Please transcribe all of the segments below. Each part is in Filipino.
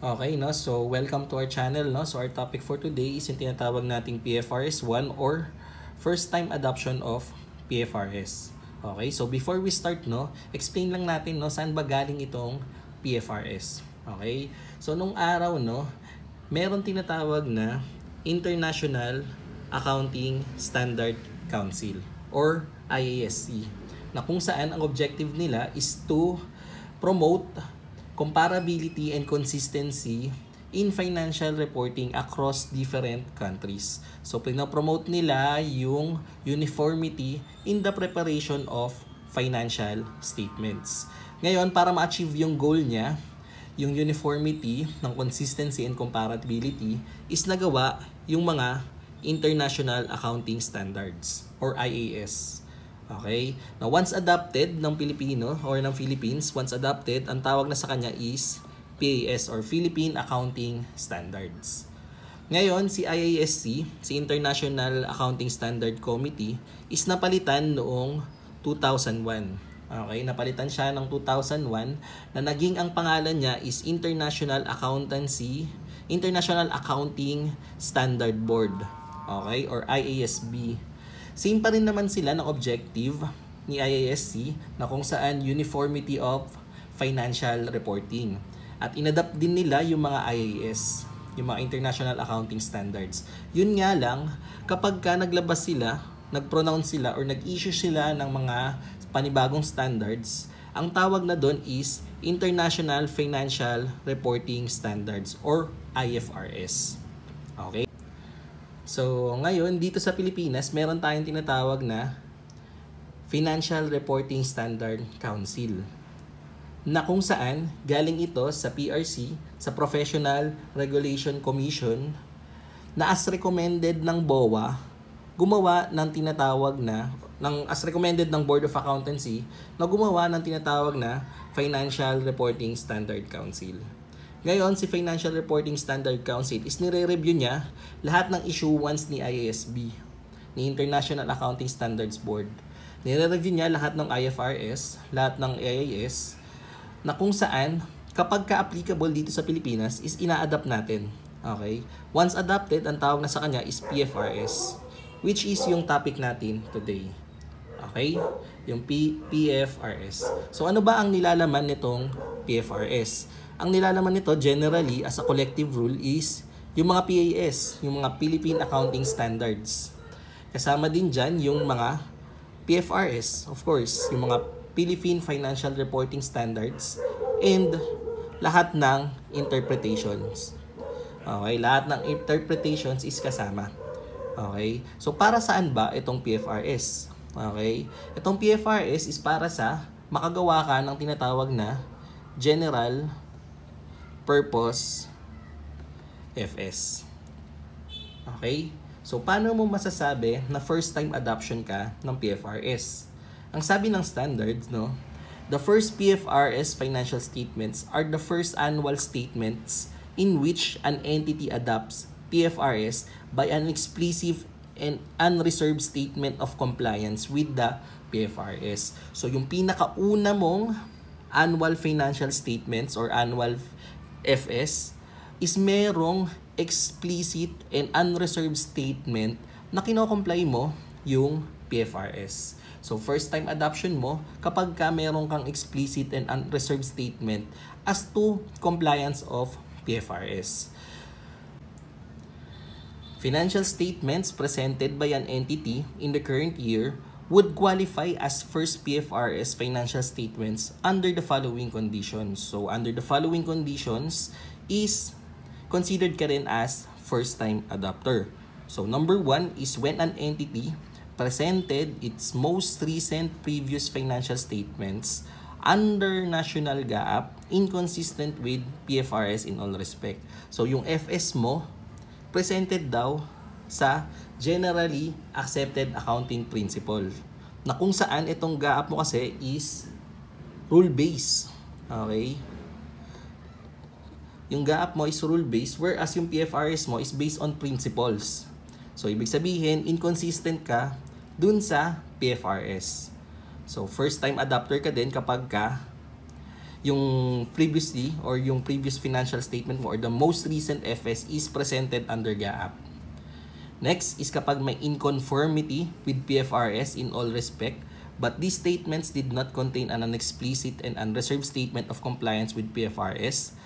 Okay, no? So, welcome to our channel, no? So, our topic for today is yung tinatawag nating PFRS 1 or first time adoption of PFRS. Okay, so before we start, no, explain lang natin, no, saan ba galing itong PFRS. Okay? So, nung araw, no, meron tinatawag na International Accounting Standard Council or IASC na kung saan ang objective nila is to promote comparability and consistency in financial reporting across different countries. So, pinapromote nila yung uniformity in the preparation of financial statements. Ngayon, para ma-achieve yung goal niya, yung uniformity ng consistency and comparability is nagawa yung mga International Accounting Standards or IAS. Okay? Now, once adopted ng Pilipino or ng Philippines, once adopted, ang tawag na sa kanya is PAS or Philippine Accounting Standards. Ngayon, si IASC, si International Accounting Standard Committee, is napalitan noong 2001. Okay? Napalitan siya ng 2001 na naging ang pangalan niya is International Accounting Standard Board. Okay? Or IASB. Same pa rin naman sila ng objective ni IASC na kung saan uniformity of financial reporting. At inadapt din nila yung mga IAS, yung mga International Accounting Standards. Yun nga lang, kapag ka naglabas sila, nag-pronounce sila or nag-issue sila ng mga panibagong standards, ang tawag na doon is International Financial Reporting Standards or IFRS. Okay? So, ngayon, dito sa Pilipinas, meron tayong tinatawag na Financial Reporting Standard Council na kung saan galing ito sa PRC, sa Professional Regulation Commission na as recommended ng BOA, gumawa ng tinatawag na, as recommended ng Board of Accountancy, na gumawa ng tinatawag na Financial Reporting Standard Council. Ngayon, si Financial Reporting Standard Council is nire-review niya lahat ng issuance ni IASB, ni International Accounting Standards Board. Nire-review niya lahat ng IFRS, lahat ng IAS, na kung saan, kapag ka-applicable dito sa Pilipinas, is ina-adapt natin. Okay? Once adopted, ang tawag na sa kanya is PFRS, which is yung topic natin today. Okay? Yung PFRS. So, ano ba ang nilalaman nitong PFRS? Ang nilalaman nito generally as a collective rule is yung mga PAS, yung mga Philippine Accounting Standards. Kasama din dyan yung mga PFRS, of course, yung mga Philippine Financial Reporting Standards and lahat ng interpretations. Okay, lahat ng interpretations is kasama. Okay? So para saan ba itong PFRS? Okay? Itong PFRS is para sa makagawa ka ng tinatawag na General Purpose FS. Okay? So, paano mo masasabi na first time adoption ka ng PFRS? Ang sabi ng standards, no? The first PFRS financial statements are the first annual statements in which an entity adopts PFRS by an explicit and unreserved statement of compliance with the PFRS. So, yung pinakauna mong annual financial statements or annual FS is merong explicit and unreserved statement na kino-comply mo yung PFRS. So, first time adoption mo kapag ka meron kang explicit and unreserved statement as to compliance of PFRS. Financial statements presented by an entity in the current year would qualify as first PFRS financial statements under the following conditions. So, under the following conditions is considered ka rin as first-time adopter. So, number 1 is when an entity presented its most recent previous financial statements under National GAAP inconsistent with PFRS in all respect. So, yung FS mo, presented daw sa Generally Accepted Accounting Principle na kung saan itong GAAP mo kasi is rule-based. Okay? Yung GAAP mo is rule-based whereas yung PFRS mo is based on principles. So, ibig sabihin, inconsistent ka dun sa PFRS. So, first time adopter ka din kapag ka yung previously or yung previous financial statement mo or the most recent FS is presented under GAAP. Next is kapag may inconformity with PFRS in all respect, but these statements did not contain an explicit and unreserved statement of compliance with PFRS.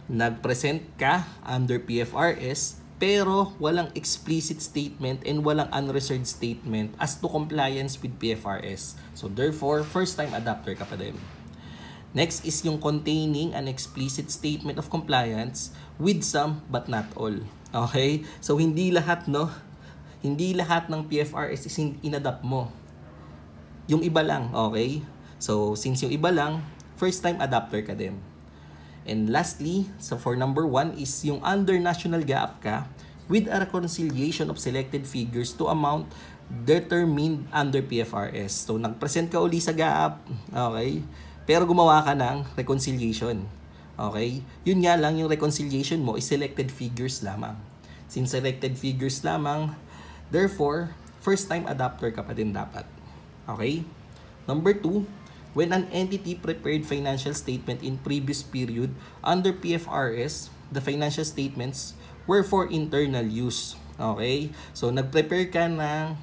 Nag-present ka under PFRS pero walang explicit statement and walang unreserved statement as to compliance with PFRS. So therefore, first time adopter ka pa din. Next is yung containing an explicit statement of compliance with some but not all. Okay? So hindi lahat, no? Hindi lahat ng PFRS is inadapt mo. Yung iba lang, okay? So since yung iba lang, first time adopter ka din. And lastly, so for number 1 is yung under national GAAP ka with a reconciliation of selected figures to amount determined under PFRS. So nag-present ka uli sa GAAP, okay? Pero gumawa ka ng reconciliation. Okay? Yun nga lang yung reconciliation mo is selected figures lamang. Since selected figures lamang, therefore, first time adopter ka pa din dapat. Okay? Number 2, when an entity prepared financial statement in previous period under PFRS, the financial statements were for internal use. Okay? So, nag-prepare ka ng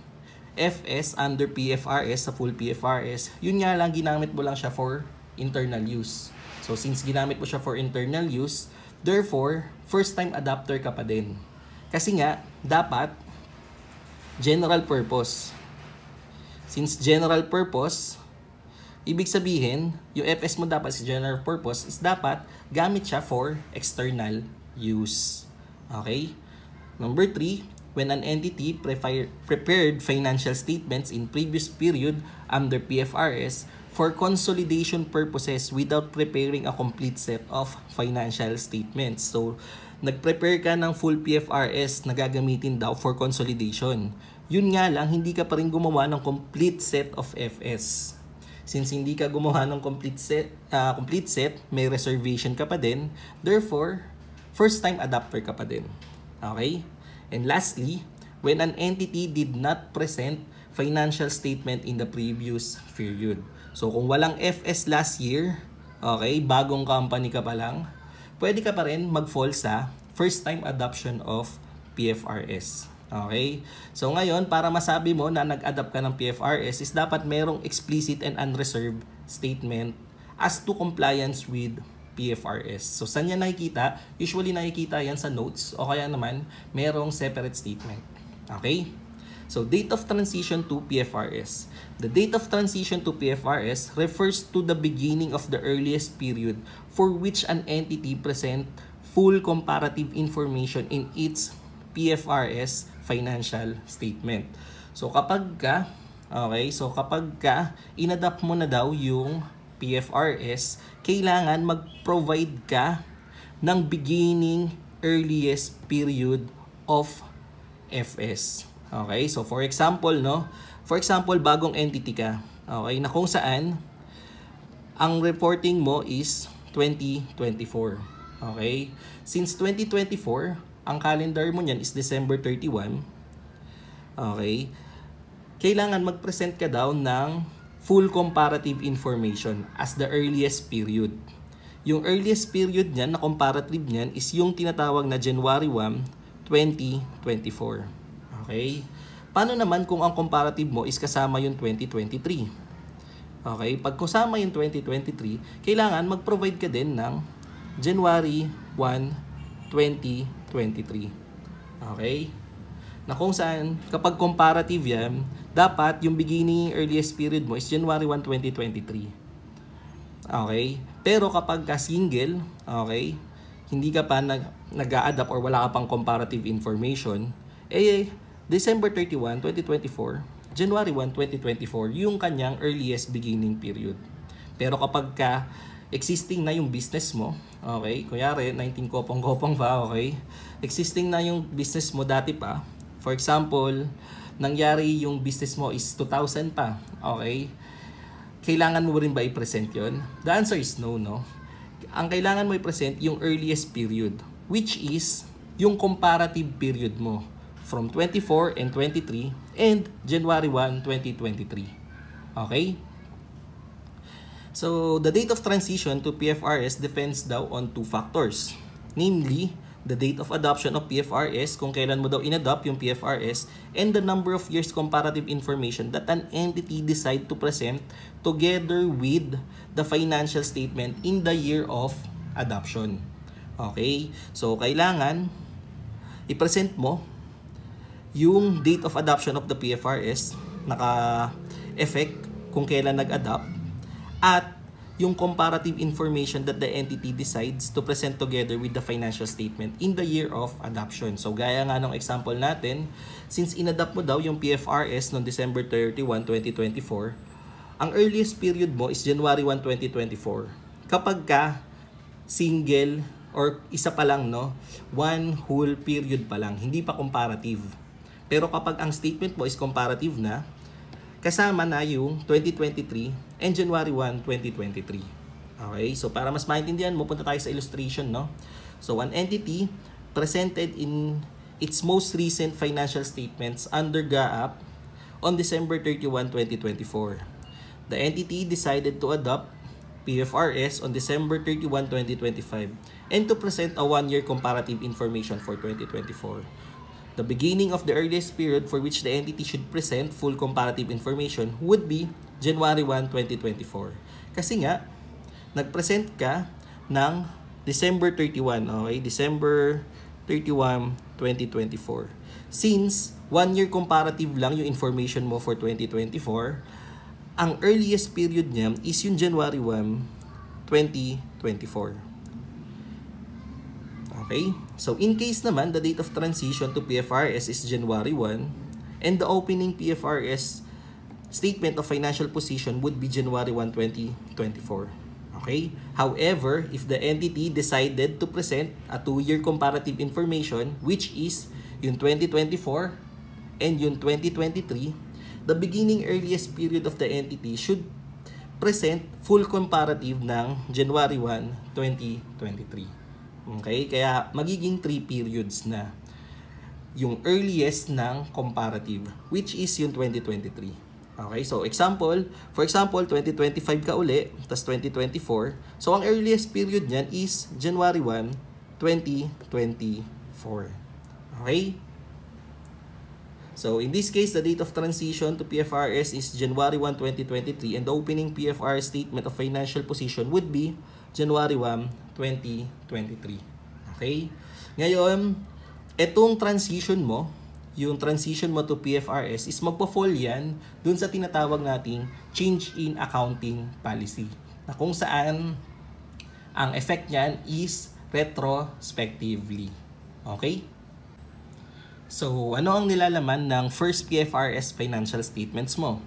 FS under PFRS, sa full PFRS. Yun nga lang, ginamit mo lang siya for internal use. So, since ginamit mo siya for internal use, therefore, first time adopter ka pa din. Kasi nga, dapat general purpose. Since general purpose, ibig sabihin, yung FS mo dapat sa general purpose is dapat gamit siya for external use. Okay? Number 3, when an entity prepared financial statements in previous period under PFRS for consolidation purposes without preparing a complete set of financial statements. So, nag-prepare ka ng full PFRS na gagamitin daw for consolidation. Yun nga lang, hindi ka pa rin gumawa ng complete set of FS. Since hindi ka gumawa ng complete set, may reservation ka pa din. Therefore, first time adopter ka pa din. Okay? And lastly, when an entity did not present financial statement in the previous period. So kung walang FS last year, okay, bagong company ka pa lang, pwede ka pa rin mag-fall sa first time adoption of PFRS. Okay? So ngayon, para masabi mo na nag-adopt ka ng PFRS is dapat merong explicit and unreserved statement as to compliance with PFRS. So, saan yan nakikita? Usually nakikita yan sa notes o kaya naman merong separate statement. Okay? So, date of transition to PFRS. The date of transition to PFRS refers to the beginning of the earliest period for which an entity present full comparative information in its PFRS financial statement. So, kapag ka inadapt mo na daw yung PFRS, kailangan mag-provide ka ng beginning earliest period of FS. Okay? So for example, bagong entity ka. Okay? Na kung saan ang reporting mo is 2024. Okay? Since 2024, ang calendar mo niyan is December 31. Okay? Kailangan mag-present ka daw ng full comparative information as the earliest period. Yung earliest period niyan, na comparative niyan, is yung tinatawag na January 1, 2024. Okay? Paano naman kung ang comparative mo is kasama yung 2023? Okay? Pag kasama yung 2023, kailangan mag-provide ka din ng January 1, 2023. Okay? Na kung saan, kapag comparative yan, dapat yung beginning earliest period mo is January 1, 2023. Okay? Pero kapag ka single, okay, hindi ka pa nag-a-adapt or wala ka pang comparative information, December 31, 2024, January 1, 2024, yung kanyang earliest beginning period. Pero kapag ka existing na yung business mo, okay, kunyari, 19 kopong-kopong pa, okay, existing na yung business mo dati pa, for example, nangyari yung business mo is 2,000 pa, okay, kailangan mo rin ba i-present yun? The answer is no, no? Ang kailangan mo i-present yung earliest period, which is yung comparative period mo from 24 and 23 and January 1, 2023. Okay? So, the date of transition to PFRS depends daw on two factors. Namely, the date of adoption of PFRS, kung kailan mo daw inadopt yung PFRS, and the number of years comparative information that an entity decide to present together with the financial statement in the year of adoption. Okay? So, kailangan i-present mo yung date of adoption of the PFRS, naka-effect kung kailan nag-adopt, at yung comparative information that the entity decides to present together with the financial statement in the year of adoption. So, gaya nga ng example natin, since inadopt mo daw yung PFRS noong December 31, 2024, ang earliest period mo is January 1, 2024. Kapag ka single or isa pa lang, no, one whole period pa lang, hindi pa comparative. Pero kapag ang statement mo is comparative na, kasama na yung 2023 and January 1, 2023. Okay? So, para mas maintindihan mo, punta tayo sa illustration, no? So, an entity presented in its most recent financial statements under GAAP on December 31, 2024. The entity decided to adopt PFRS on December 31, 2025 and to present a one-year comparative information for 2024. The beginning of the earliest period for which the entity should present full comparative information would be January 1, 2024. Kasi nga, nag-present ka ng December 31, okay? December 31, 2024. Since one-year comparative lang yung information mo for 2024, ang earliest period niya is yung January 1, 2024. Okay? So, in case naman, the date of transition to PFRS is January 1 and the opening PFRS statement of financial position would be January 1, 2024. Okay? However, if the entity decided to present a two-year comparative information, which is yung 2024 and yung 2023, the beginning earliest period of the entity should present full comparative ng January 1, 2023. Okay? Kaya magiging 3 periods na yung earliest ng comparative, which is yung 2023. Okay? So, for example, 2025 ka uli, tas 2024. So, ang earliest period niyan is January 1, 2024. Okay? So, in this case, the date of transition to PFRS is January 1, 2023 and the opening PFRS statement of financial position would be January 1, 2023. Okay? Ngayon, etong transition mo, yung transition mo to PFRS is magpo-fall yan dun sa tinatawag nating change in accounting policy. Na kung saan ang effect niyan is retrospectively. Okay? So, ano ang nilalaman ng first PFRS financial statements mo?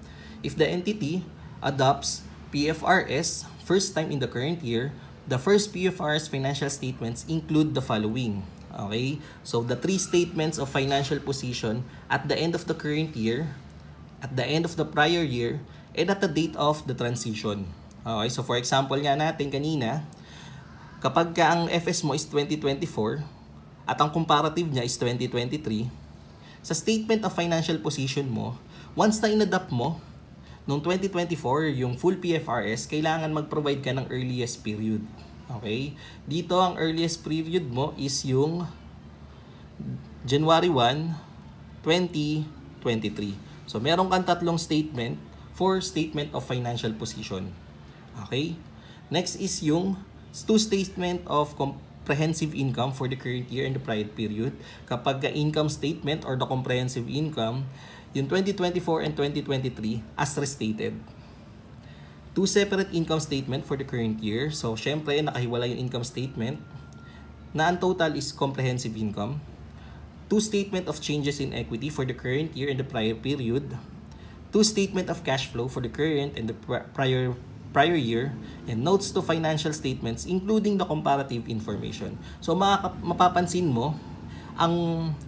If the entity adopts PFRS first time in the current year, the first PFRS financial statements include the following. Okay? So, the 3 statements of financial position at the end of the current year, at the end of the prior year, and at the date of the transition. Okay? So, for example nga natin kanina, kapag ka ang FS mo is 2024, at ang comparative niya is 2023, sa statement of financial position mo, once na in-adopt mo, noong 2024, yung full PFRS, kailangan mag-provide ka ng earliest period. Okay? Dito, ang earliest period mo is yung January 1, 2023. So, meron kang 3 statement for statement of financial position. Okay? Next is yung 2 statement of comprehensive income for the current year and the prior period. Kapag income statement or the comprehensive income, yung 2024 and 2023 as restated. 2 separate income statement for the current year. So, syempre, nakahiwala yung income statement na ang total is comprehensive income. 2 statement of changes in equity for the current year and the prior period. 2 statement of cash flow for the current and the prior year. And notes to financial statements including the comparative information. So, mapapansin mo, ang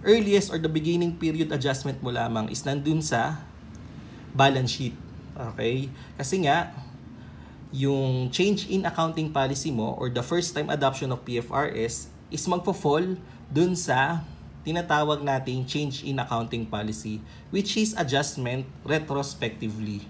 earliest or the beginning period adjustment mo lamang is nandun sa balance sheet. Okay? Kasi nga, yung change in accounting policy mo or the first time adoption of PFRS is magpo-fall dun sa tinatawag nating change in accounting policy, which is adjustment retrospectively.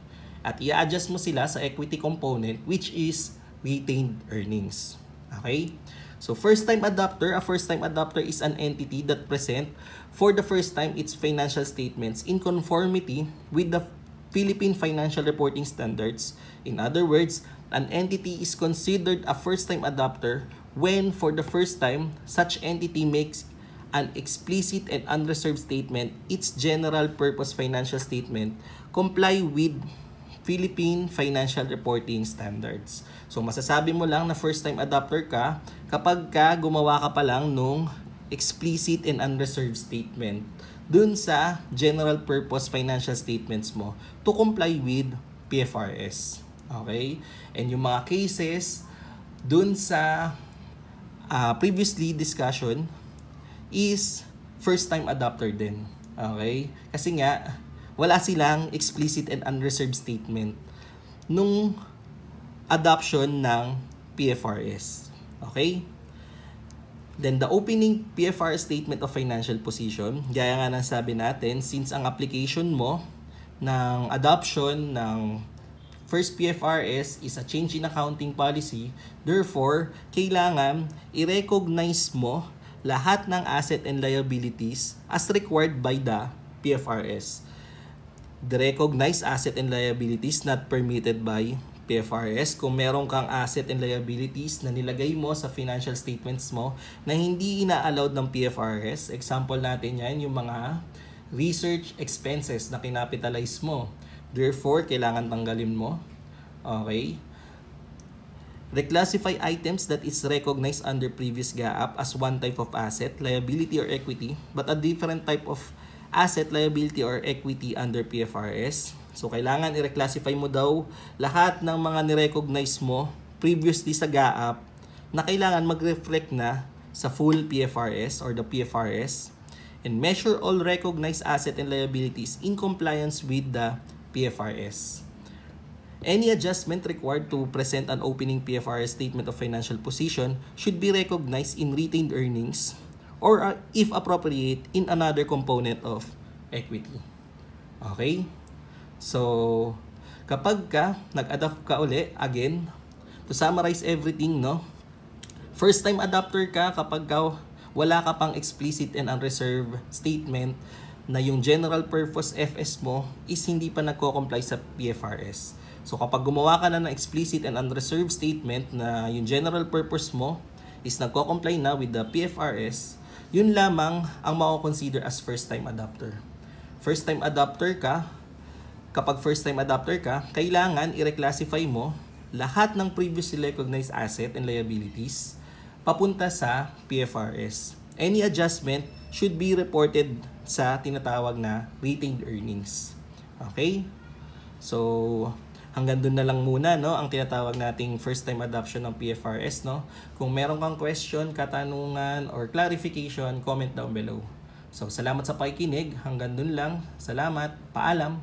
At i-adjust mo sila sa equity component, which is retained earnings. Okay? So first-time adopter, a first-time adopter is an entity that present for the first time its financial statements in conformity with the Philippine Financial Reporting Standards. In other words, an entity is considered a first-time adopter when for the first time such entity makes an explicit and unreserved statement its general purpose financial statement comply with Philippine Financial Reporting Standards. So masasabi mo lang na first-time adopter ka kapag gumawa ka pa lang nung explicit and unreserved statement dun sa general purpose financial statements mo to comply with PFRS. Okay? And yung mga cases dun sa previously discussion is first-time adopter din. Okay? Kasi nga, wala silang explicit and unreserved statement nung adoption ng PFRS. Okay? Then the opening PFRS statement of financial position, gaya nga ng sabi natin, since ang application mo ng adoption ng first PFRS is a change in accounting policy, therefore, kailangan i-recognize mo lahat ng asset and liabilities as required by the PFRS. The recognized asset and liabilities not permitted by PFRS. Kung meron kang asset and liabilities na nilagay mo sa financial statements mo na hindi ina-allowed ng PFRS, example natin yan, yung mga research expenses na kinapitalize mo. Therefore, kailangan tanggalin mo. Okay? Reclassify items that is recognized under previous GAAP as one type of asset, liability, or equity, but a different type of asset, liability, or equity under PFRS. So, kailangan i-reclassify mo daw lahat ng mga nirecognize mo previously sa GAAP na kailangan mag-reflect na sa full PFRS or the PFRS and measure all recognized asset and liabilities in compliance with the PFRS. Any adjustment required to present an opening PFRS statement of financial position should be recognized in retained earnings or if appropriate in another component of equity. Okay? So, kapag nag-adopt ka uli, again, to summarize everything, no? First time adopter ka kapag wala ka pang explicit and unreserved statement na yung general purpose FS mo is hindi pa nagko-comply sa PFRS. So, kapag gumawa ka na ng explicit and unreserved statement na yung general purpose mo is nagko-comply na with the PFRS, yun lamang ang mako-consider as first-time adopter. First-time adopter ka, kapag first-time adopter ka, kailangan i-reclassify mo lahat ng previously recognized asset and liabilities papunta sa PFRS. Any adjustment should be reported sa tinatawag na retained earnings. Okay? So, hanggang dun na lang muna, no, ang tinatawag nating first-time adoption ng PFRS, no. Kung meron kang question, katanungan, or clarification, comment down below. So, salamat sa pakikinig. Hanggang dun lang. Salamat. Paalam.